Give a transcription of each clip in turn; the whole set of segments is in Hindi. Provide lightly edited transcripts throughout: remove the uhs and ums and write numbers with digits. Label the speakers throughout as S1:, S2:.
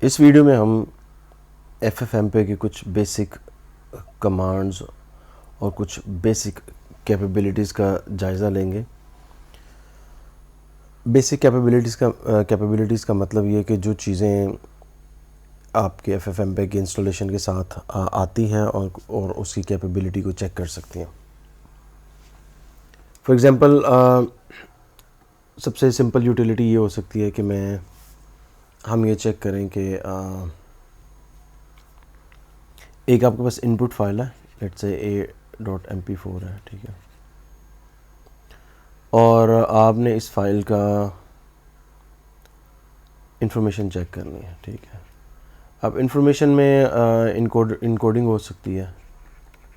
S1: इस वीडियो में हम FFmpeg के कुछ बेसिक कमांड्स और कुछ बेसिक कैपेबिलिटीज़ का जायज़ा लेंगे। बेसिक कैपेबिलिटीज़ का मतलब ये कि जो चीज़ें आपके FFmpeg के इंस्टॉलेशन के साथ आती हैं और उसकी कैपेबिलिटी को चेक कर सकती हैं। फॉर एग्ज़ाम्पल सबसे सिंपल यूटिलिटी ये हो सकती है कि हम ये चेक करें कि एक आपके पास इनपुट फाइल है, लेट्स से a.mp4 है, ठीक है, और आपने इस फाइल का इंफॉर्मेशन चेक करनी है, ठीक है। अब इंफॉर्मेशन में इनकोडिंग हो सकती है,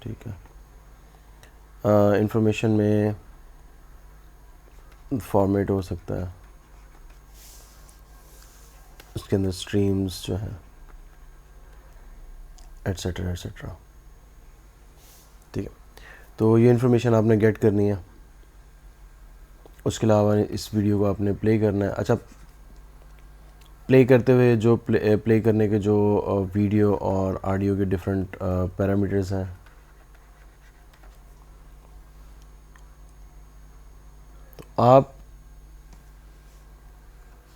S1: ठीक है। इंफॉर्मेशन में फॉर्मेट हो सकता है, उसके अंदर स्ट्रीम्स जो है एट्सेट्रा एट्सेट्रा, ठीक है। तो ये इन्फॉर्मेशन आपने गेट करनी है। उसके अलावा इस वीडियो को आपने प्ले करना है। अच्छा, प्ले करते हुए जो प्ले करने के जो वीडियो और ऑडियो के डिफरेंट पैरामीटर्स हैं, तो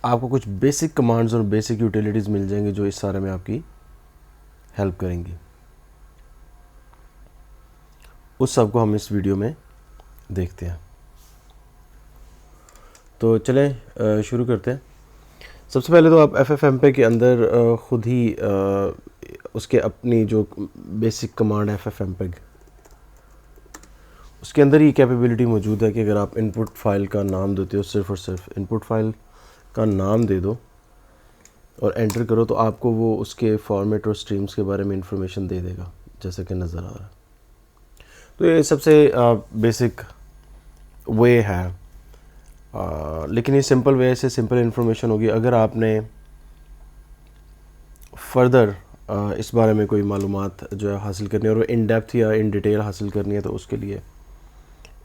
S1: आपको कुछ बेसिक कमांड्स और बेसिक यूटिलिटीज़ मिल जाएंगे जो इस सारे में आपकी हेल्प करेंगी। उस सब को हम इस वीडियो में देखते हैं। तो चलें शुरू करते हैं। सबसे पहले तो आप FFmpeg के अंदर ख़ुद ही उसके अपनी जो बेसिक कमांड है FFmpeg, उसके अंदर ही कैपेबिलिटी मौजूद है कि अगर आप इनपुट फाइल का नाम देते हो, सिर्फ़ और सिर्फ इनपुट फाइल का नाम दे दो और एंटर करो, तो आपको वो उसके फॉर्मेट और स्ट्रीम्स के बारे में इंफॉर्मेशन दे देगा, जैसे कि नज़र आ रहा है। तो ये सबसे बेसिक वे है, लेकिन ये सिंपल वे से सिंपल इंफॉर्मेशन होगी। अगर आपने फर्दर इस बारे में कोई मालूमात जो है हासिल करनी है और इन डेप्थ या इन डिटेल हासिल करनी है, तो उसके लिए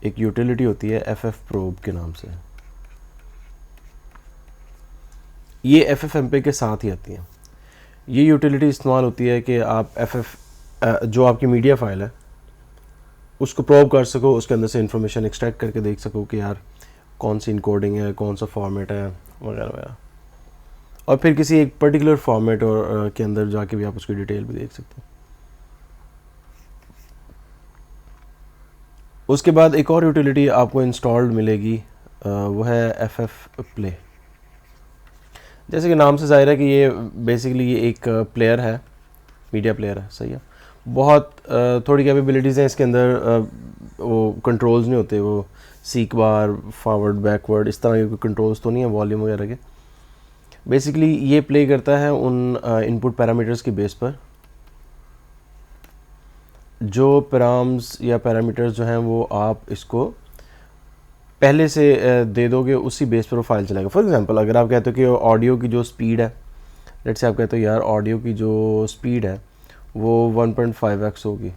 S1: एक यूटिलिटी होती है ffprobe के नाम से। ये FFmpeg के साथ ही आती है। ये यूटिलिटी इस्तेमाल होती है कि आप जो आपकी मीडिया फाइल है उसको प्रोब कर सको, उसके अंदर से इंफॉर्मेशन एक्सट्रैक्ट करके देख सको कि यार कौन सी इनकोडिंग है, कौन सा फॉर्मेट है, वगैरह वगैरह, और फिर किसी एक पर्टिकुलर फॉर्मेट और के अंदर जाके भी आप उसकी डिटेल भी देख सकते हैं। उसके बाद एक और यूटिलिटी आपको इंस्टॉल्ड मिलेगी, वो है FFplay। जैसे कि नाम से ज़ाहिर है कि ये बेसिकली ये एक प्लेयर है, मीडिया प्लेयर है, सही है। बहुत थोड़ी कैपेबिलिटीज़ हैं इसके अंदर, वो कंट्रोल्स नहीं होते, वो सीक बार, फॉरवर्ड, बैकवर्ड, इस तरह के कंट्रोल्स तो नहीं है वॉल्यूम वगैरह के। बेसिकली ये प्ले करता है उन इनपुट पैरामीटर्स की बेस पर। जो पैराम्स या पैरामीटर्स जो हैं वो आप इसको पहले से दे दोगे, उसी बेस पर वो फाइल चलाएगा। फॉर एग्जांपल, अगर आप कहते हो कि ऑडियो की जो स्पीड है, लेट्स से आप कहते हो यार ऑडियो की जो स्पीड है वो 1.5x होगी,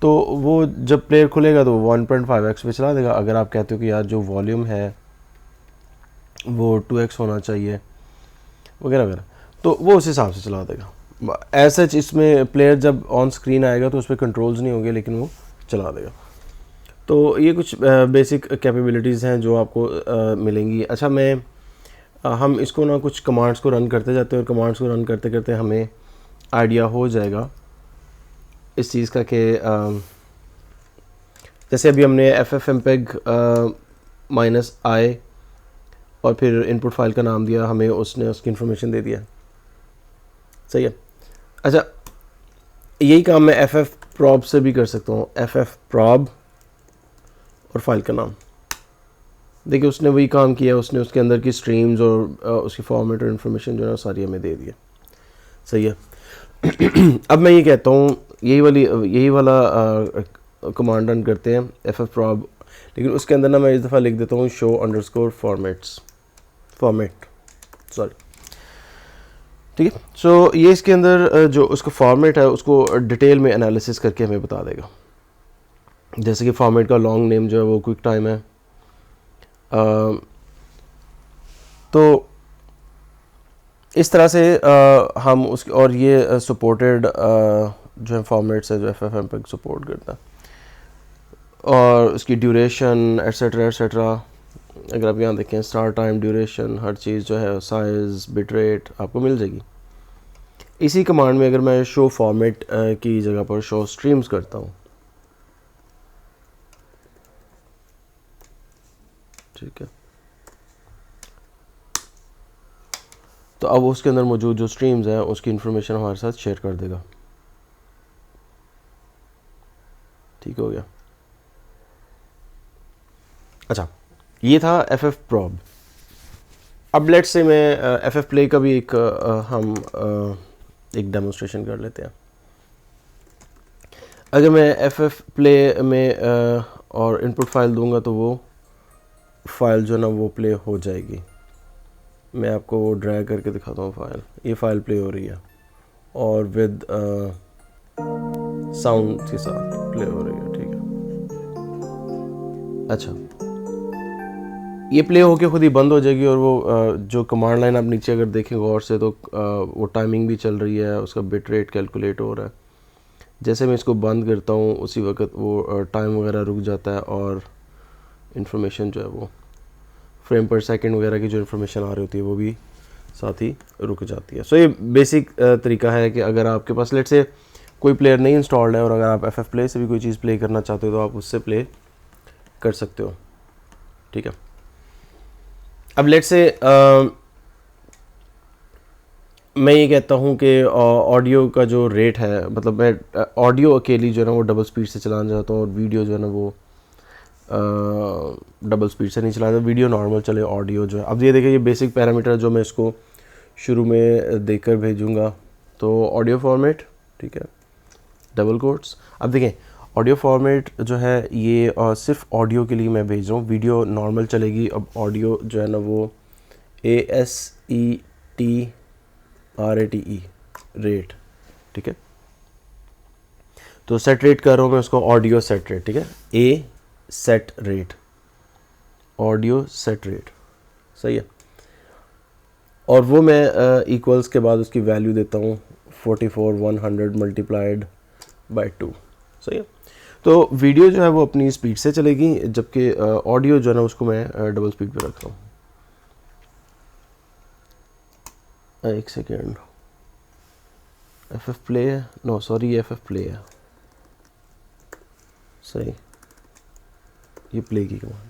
S1: तो वो जब प्लेयर खुलेगा तो 1.5x पे चला देगा। अगर आप कहते हो कि यार जो वॉल्यूम है वो 2x होना चाहिए, वगैरह वगैरह, तो वो उस हिसाब से चला देगा। ऐसा इसमें प्लेयर जब ऑन स्क्रीन आएगा तो उस पर कंट्रोल्स नहीं होंगे, लेकिन वो चला देगा। तो ये कुछ बेसिक कैपेबिलिटीज़ हैं जो आपको मिलेंगी। अच्छा, हम इसको ना कुछ कमांड्स को रन करते जाते हैं और कमांड्स को रन करते करते हमें आइडिया हो जाएगा इस चीज़ का कि जैसे अभी हमने FFmpeg -i और फिर इनपुट फाइल का नाम दिया, हमें उसने उसकी इन्फॉर्मेशन दे दिया, सही है। अच्छा, यही काम मैं ffprobe से भी कर सकता हूँ। ffprobe और फाइल का नाम, देखिए उसने वही काम किया, उसने उसके अंदर की स्ट्रीम्स और उसकी फॉर्मेट और इन्फॉर्मेशन जो है सारी हमें दे दिया, सही है। अब मैं ये कहता हूँ यही वाला कमांड रन करते हैं ffprobe, लेकिन उसके अंदर ना मैं इस दफ़ा लिख देता हूँ फॉर्मेट, सॉरी, ठीक है। सो ये इसके अंदर जो उसका फॉर्मेट है उसको डिटेल में एनालिसिस करके हमें बता देगा। जैसे कि फॉर्मेट का लॉन्ग नेम जो है वो क्विक टाइम है, तो इस तरह से हम उसके, और ये सपोर्टेड जो है फॉर्मेट्स है जो FFmpeg सपोर्ट करता है, और उसकी ड्यूरेशन एट्सेट्रा एट्सेट्रा। अगर आप यहाँ देखें स्टार्ट टाइम, ड्यूरेशन, हर चीज़ जो है, साइज़, बिट रेट आपको मिल जाएगी। इसी कमांड में अगर मैं शो फॉर्मेट की जगह पर शो स्ट्रीम्स करता हूँ, ठीक है, तो अब उसके अंदर मौजूद जो स्ट्रीम्स हैं उसकी इंफॉर्मेशन हमारे साथ शेयर कर देगा। ठीक हो गया। अच्छा, ये था FF प्रॉब। अब लेट्स से मैं FF प्ले का भी हम एक डेमोन्स्ट्रेशन कर लेते हैं। अगर मैं FF प्ले में और इनपुट फाइल दूंगा तो वो फाइल जो है ना वो प्ले हो जाएगी। मैं आपको वो ड्रैग करके दिखाता हूँ फाइल। ये फाइल प्ले हो रही है और विद साउंड के साथ प्ले हो रही है, ठीक है। अच्छा, ये प्ले होके खुद ही बंद हो जाएगी, और वो जो कमांड लाइन आप नीचे अगर देखें गौर से तो वो टाइमिंग भी चल रही है, उसका बिट रेट कैलकुलेट हो रहा है। जैसे मैं इसको बंद करता हूँ उसी वक्त वो टाइम वगैरह रुक जाता है, और इन्फॉर्मेशन जो है वो फ्रेम पर सेकंड वगैरह की जो इन्फॉर्मेशन आ रही होती है वो भी साथ ही रुक जाती है। सो ये बेसिक तरीका है कि अगर आपके पास लेट से कोई प्लेयर नहीं इंस्टॉल्ड है और अगर आप FF प्ले से भी कोई चीज़ प्ले करना चाहते हो तो आप उससे प्ले कर सकते हो, ठीक है। अब लेट से मैं ये कहता हूँ कि ऑडियो का जो रेट है, मतलब मैं ऑडियो अकेली जो है ना वो डबल स्पीड से चलाना चाहता हूँ, और वीडियो जो है ना वो डबल स्पीड से नहीं चलाना, वीडियो नॉर्मल चले, ऑडियो जो है। अब ये देखिए, ये बेसिक पैरामीटर जो मैं इसको शुरू में देकर भेजूँगा, तो ऑडियो फॉर्मेट, ठीक है, डबल कोट्स। अब देखें ऑडियो फॉर्मेट जो है ये सिर्फ ऑडियो के लिए मैं भेज रहा हूँ, वीडियो नॉर्मल चलेगी। अब ऑडियो जो है ना वो ASETRATE रेट, ठीक है। तो सेट रेट कर रहा हूँ मैं उसको, ऑडियो सेट रेट, ठीक है, a set rate, audio set rate, सही है। और वो मैं इक्वल्स के बाद उसकी वैल्यू देता हूँ 44,100 मल्टीप्लाइड बाई 2, सही है। तो वीडियो जो है वो अपनी स्पीड से चलेगी, जबकि ऑडियो जो है ना उसको मैं डबल स्पीड पे रख रहा हूँ। एक सेकेंड, FF प्ले है, नो सॉरी ये FF प्ले है, सही, ये प्ले की कमांड।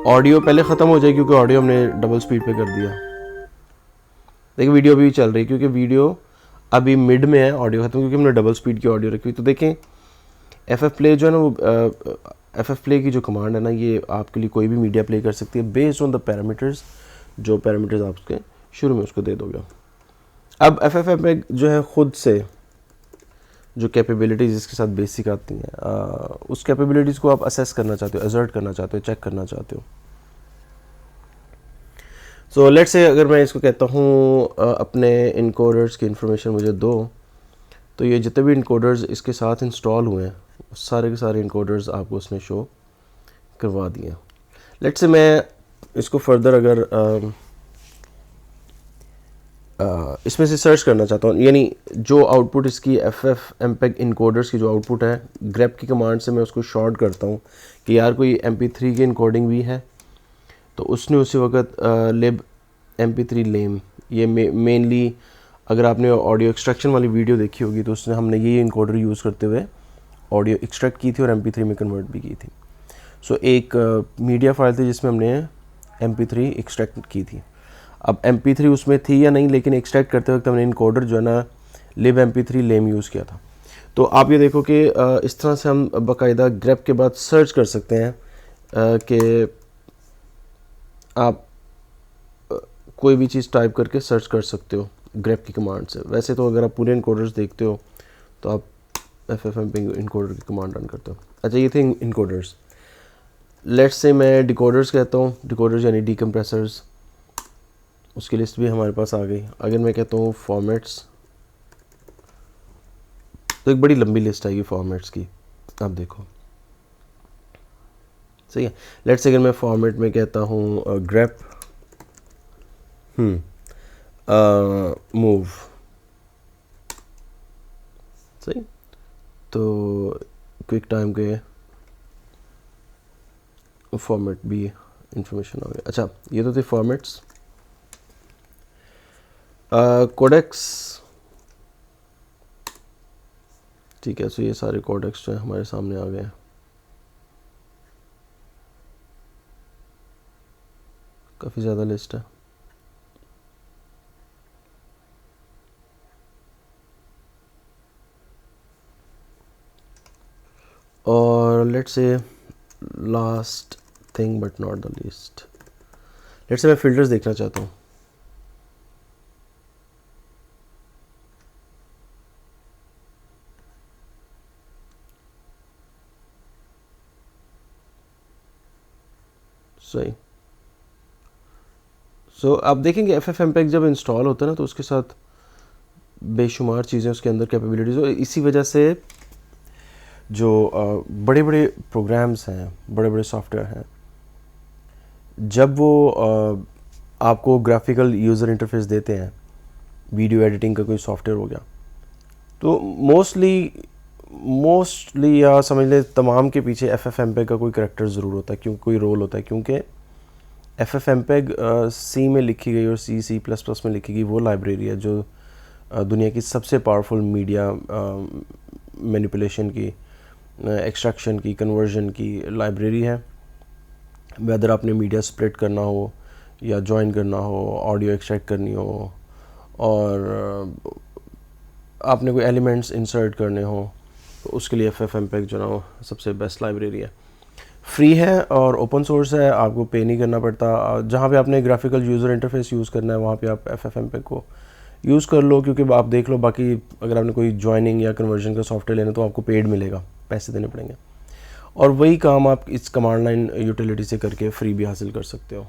S1: ऑडियो पहले ख़त्म हो जाएगी क्योंकि ऑडियो हमने डबल स्पीड पे कर दिया। देखिए वीडियो भी चल रही है क्योंकि वीडियो अभी मिड में है, ऑडियो खत्म क्योंकि हमने डबल स्पीड की ऑडियो रखी हुई। तो देखें FF प्ले जो है ना वो FF प्ले की जो कमांड है ना, ये आपके लिए कोई भी मीडिया प्ले कर सकती है बेस्ड ऑन द पैरामीटर्स, जो पैरामीटर्स आप उसके शुरू में उसको दे दोगे। अब FFmpeg जो है खुद से जो कैपेबिलिटीज़ इसके साथ बेसिक आती हैं, उस कैपेबिलिटीज़ को आप असेस करना चाहते हो, असर्ट करना चाहते हो, चेक करना चाहते हो। सो लेट्स से अगर मैं इसको कहता हूँ अपने इनकोडर्स की इंफॉर्मेशन मुझे दो, तो ये जितने भी इनकोडर्स इसके साथ इंस्टॉल हुए हैं सारे के सारे इनकोडर्स आपको उसने शो करवा दिए। लेट्स से मैं इसको फर्दर अगर इसमें से सर्च करना चाहता हूँ, यानी जो आउटपुट इसकी FFmpeg इनकोडर्स की जो आउटपुट है, ग्रेप की कमांड से मैं उसको शॉर्ट करता हूँ कि यार कोई MP3 की इनकोडिंग भी है, तो उसने उसी वक्त लिब MP3 लेम, ये मेनली अगर आपने ऑडियो एक्सट्रैक्शन वाली वीडियो देखी होगी तो उसने हमने ये इनकोडर यूज़ करते हुए ऑडियो एक्सट्रैक्ट की थी और MP3 में कन्वर्ट भी की थी। सो एक मीडिया फाइल थी जिसमें हमने MP3 एक्सट्रैक्ट की थी। अब MP3 उसमें थी या नहीं, लेकिन एक्सट्रैक्ट करते वक्त हमने इनकोडर जो है ना लिब MP3 लेम यूज़ किया था। तो आप ये देखो कि इस तरह से हम बाकायदा ग्रेप के बाद सर्च कर सकते हैं कि आप कोई भी चीज़ टाइप करके सर्च कर सकते हो ग्रेप की कमांड से। वैसे तो अगर आप पूरे इनकोडर्स देखते हो तो आप FFmpeg इनकोडर की कमांड रन करते हो। अच्छा, ये थे इनकोडर्स। लेट्स से मैं डिकोडर्स कहता हूँ, डिकोडर्स यानी डीकम्प्रेसर्स, उसकी लिस्ट भी हमारे पास आ गई। अगर मैं कहता हूँ फॉर्मेट्स, तो एक बड़ी लंबी लिस्ट आएगी फॉर्मेट्स की। अब देखो सही है। लेट्स से अगर मैं फॉर्मेट में कहता हूँ ग्रेप मूव, सही, तो क्विक टाइम के फॉर्मेट भी इंफॉर्मेशन आ गया। अच्छा, ये तो थे फॉर्मेट्स। कोडेक्स, ठीक है, सो ये सारे कोडेक्स जो है हमारे सामने आ गए हैं। काफ़ी ज़्यादा लिस्ट है। और let's say last thing but not the least, let's say मैं फिल्टर्स देखना चाहता हूँ। सही, सो आप देखेंगे FFmpeg जब इंस्टॉल होता है ना तो उसके साथ बेशुमार चीज़ें उसके अंदर कैपेबिलिटीज़, और इसी वजह से जो बड़े बड़े प्रोग्राम्स हैं, बड़े बड़े सॉफ्टवेयर हैं, जब वो आपको ग्राफिकल यूज़र इंटरफेस देते हैं, वीडियो एडिटिंग का कोई सॉफ्टवेयर हो गया, तो मोस्टली या समझ लें तमाम के पीछे FFmpeg का कोई करैक्टर ज़रूर होता है, क्योंकि कोई रोल होता है, क्योंकि FFmpeg C में लिखी गई और C++ में लिखी गई वो लाइब्रेरी है जो दुनिया की सबसे पावरफुल मीडिया मैनिपुलेशन की, एक्सट्रैक्शन की, कन्वर्जन की लाइब्रेरी है। वेदर आपने मीडिया स्प्लिट करना हो या जॉइन करना हो, ऑडियो एक्सट्रैक्ट करनी हो, और आपने कोई एलिमेंट्स इंसर्ट करने हो, तो उसके लिए FFmpeg जो ना सबसे बेस्ट लाइब्रेरी है। फ्री है और ओपन सोर्स है, आपको पे नहीं करना पड़ता। जहाँ पे आपने ग्राफिकल यूज़र इंटरफेस यूज़ करना है वहाँ पे आप FFmpeg को यूज़ कर लो, क्योंकि आप देख लो बाकी अगर आपने कोई जॉइनिंग या कन्वर्जन का सॉफ्टवेयर लेना तो आपको पेड मिलेगा, पैसे देने पड़ेंगे, और वही काम आप इस कमांड लाइन यूटिलिटी से करके फ्री भी हासिल कर सकते हो।